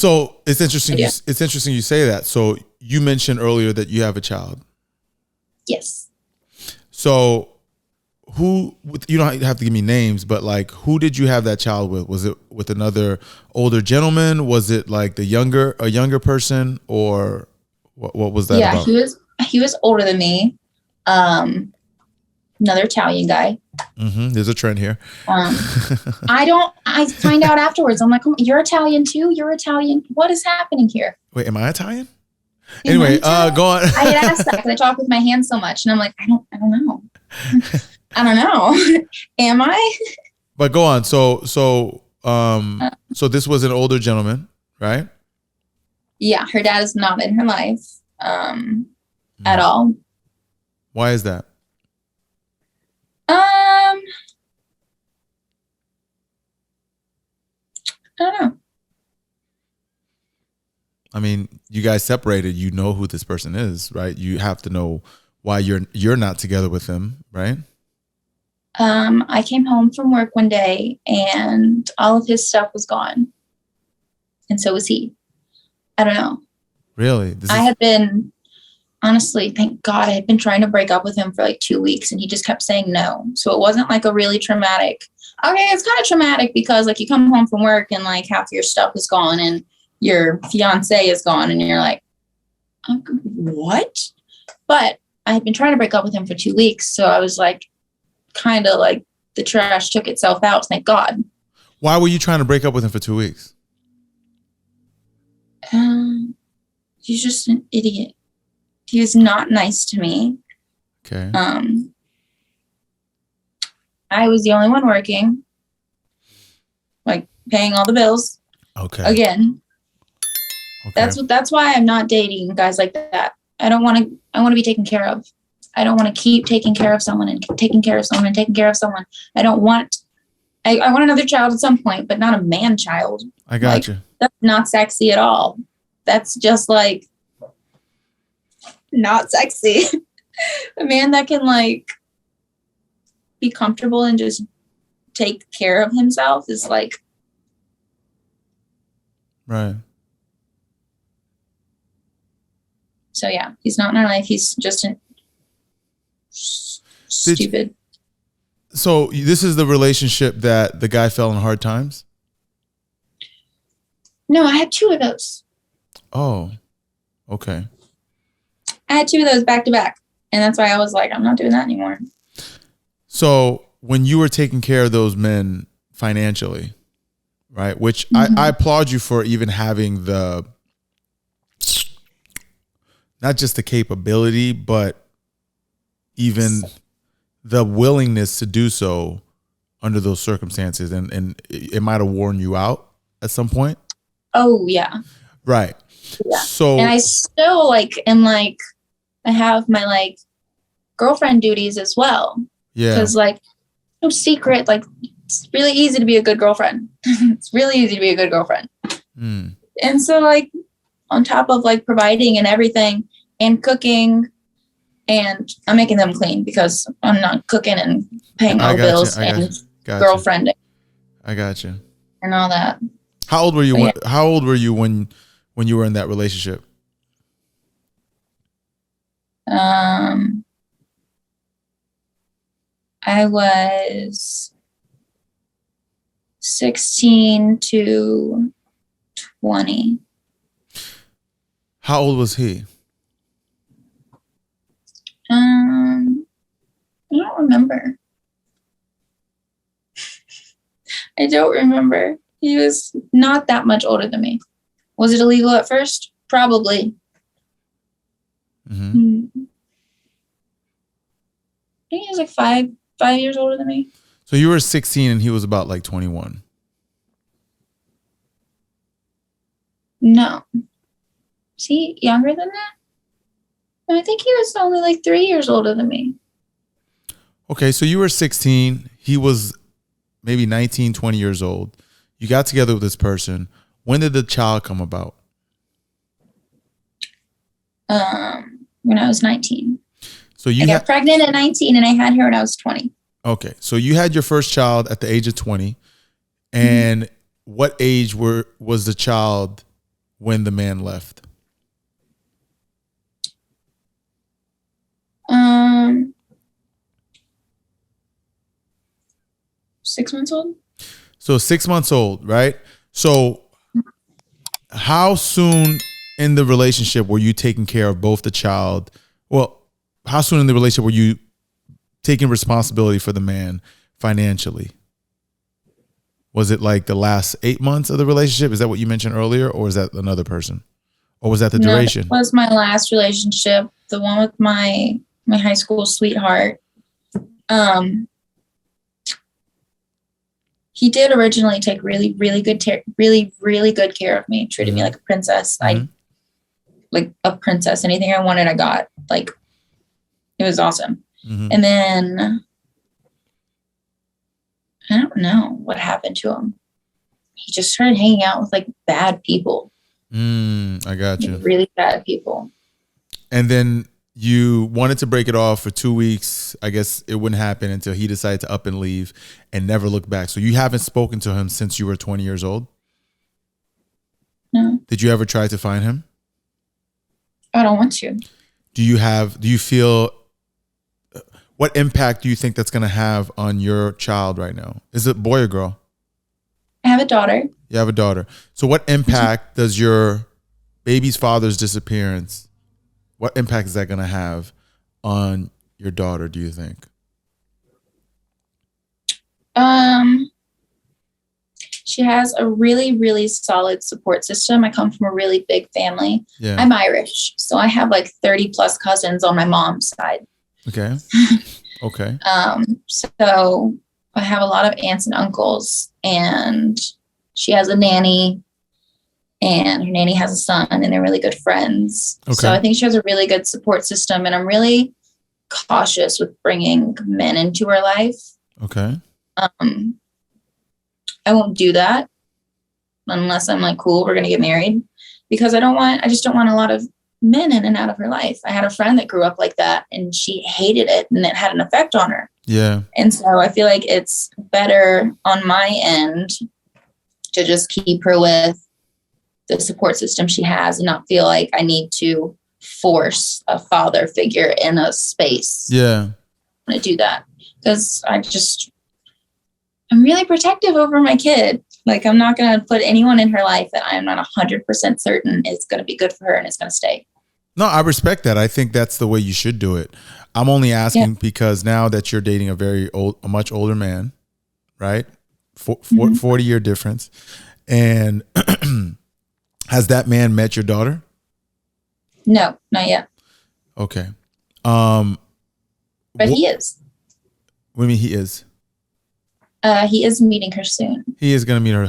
So it's interesting. Yeah. It's interesting you say that. So you mentioned earlier that you have a child. Yes. So you don't have to give me names, but like, who did you have that child with? Was it with another older gentleman? Was it like a younger person, or what was that Yeah, about? he was older than me. Another Italian guy. There's a trend here. I find out afterwards. I'm like, oh, you're Italian too? You're Italian? What is happening here? Wait, am I Italian? Anyway, go on. I had asked that because I talk with my hands so much, and I'm like, I don't know. I don't know. Am I? But go on. So this was an older gentleman, right? Yeah, her dad is not in her life at all. Why is that? I don't know. I mean, you guys separated. You know who this person is, right? You have to know why you're not together with him, right? I came home from work one day and all of his stuff was gone, and so was he. I don't know. Really? I had been, honestly, thank God, I had been trying to break up with him for like 2 weeks, and he just kept saying no. So it wasn't like a really traumatic. Okay, it's kind of traumatic because like you come home from work and like half your stuff is gone and your fiance is gone, and you're like, what? But I had been trying to break up with him for 2 weeks, so I was like, kind of like the trash took itself out. Thank God. Why were you trying to break up with him for 2 weeks? He's just an idiot. He was not nice to me. Okay. I was the only one working, like paying all the bills. Okay. Again. Okay. That's why I'm not dating guys like that. I want to be taken care of. I don't want to keep taking care of someone and taking care of someone and taking care of someone. I want another child at some point, but not a man child. I got you. That's not sexy at all. That's just like not sexy. A man that can like be comfortable and just take care of himself is like. Right. So yeah, he's not in our life. He's just stupid. So this is the relationship that the guy fell in hard times? No, I had 2 of those. Oh, okay. I had 2 of those back to back. And that's why I was like, I'm not doing that anymore. So when you were taking care of those men financially, right, which I applaud you for even having the, not just the capability, but even the willingness to do so under those circumstances. And it might have worn you out at some point. Oh, yeah. Right. Yeah. So, and I still I have my like girlfriend duties as well. Yeah. Because like, no secret, like it's really easy to be a good girlfriend. It's really easy to be a good girlfriend. And so like on top of like providing and everything and cooking, and I'm making them clean because I'm not cooking and paying all the bills and girlfriending. I got you. And all that. How old were you? How old were you when you were in that relationship? I was 16 to 20. How old was he? I don't remember. I don't remember. He was not that much older than me. Was it illegal at first? Probably. I think he was like five years older than me. So you were 16 and he was about like 21. No. Is he younger than that? No, I think he was only like 3 years older than me. Okay, so you were 16. He was maybe 19, 20 years old. You got together with this person. When did the child come about? When I was 19. So you I got pregnant at 19 and I had her when I was 20. Okay, so you had your first child at the age of 20. And what age was the child when the man left? 6 months old. So 6 months old, right? So how soon in the relationship were you taking care of both the child? Well, how soon in the relationship were you taking responsibility for the man financially? Was it like the last 8 months of the relationship? Is that what you mentioned earlier? Or is that another person? Or was that the duration? That was my last relationship. The one with my high school sweetheart. He did originally take really, really good care of me. Treated me like a princess. Like a princess. Anything I wanted, I got. Like, it was awesome. And then I don't know what happened to him. He just started hanging out with like bad people. I got you. Really bad people. And then you wanted to break it off for 2 weeks. I guess it wouldn't happen until he decided to up and leave and never look back. So you haven't spoken to him since you were 20 years old? No. Did you ever try to find him? I don't want to. Do you feel, what impact do you think that's going to have on your child right now? Is it boy or girl? I have a daughter. You have a daughter. So what impact does your baby's father's disappearance, what impact is that going to have on your daughter, do you think? She has a really, really solid support system. I come from a really big family. Yeah. I'm Irish, so I have like 30 plus cousins on my mom's side. Okay. Okay. So I have a lot of aunts and uncles, and she has a nanny, and her nanny has a son, and they're really good friends. Okay. So I think she has a really good support system, and I'm really cautious with bringing men into her life. Okay. I won't do that unless I'm like, cool, we're going to get married, because I just don't want a lot of men in and out of her life. I had a friend that grew up like that, and she hated it, and it had an effect on her. Yeah. And so I feel like it's better on my end to just keep her with the support system she has and not feel like I need to force a father figure in a space. Yeah. To do that, because I'm really protective over my kid. Like, I'm not going to put anyone in her life that I'm not 100% certain is going to be good for her and is going to stay. No, I respect that. I think that's the way you should do it. I'm only asking because now that you're dating a much older man, right? 40-year difference. And has that man met your daughter? No, not yet. Okay. But he is. What do you mean he is? He is meeting her soon. He is going to meet her.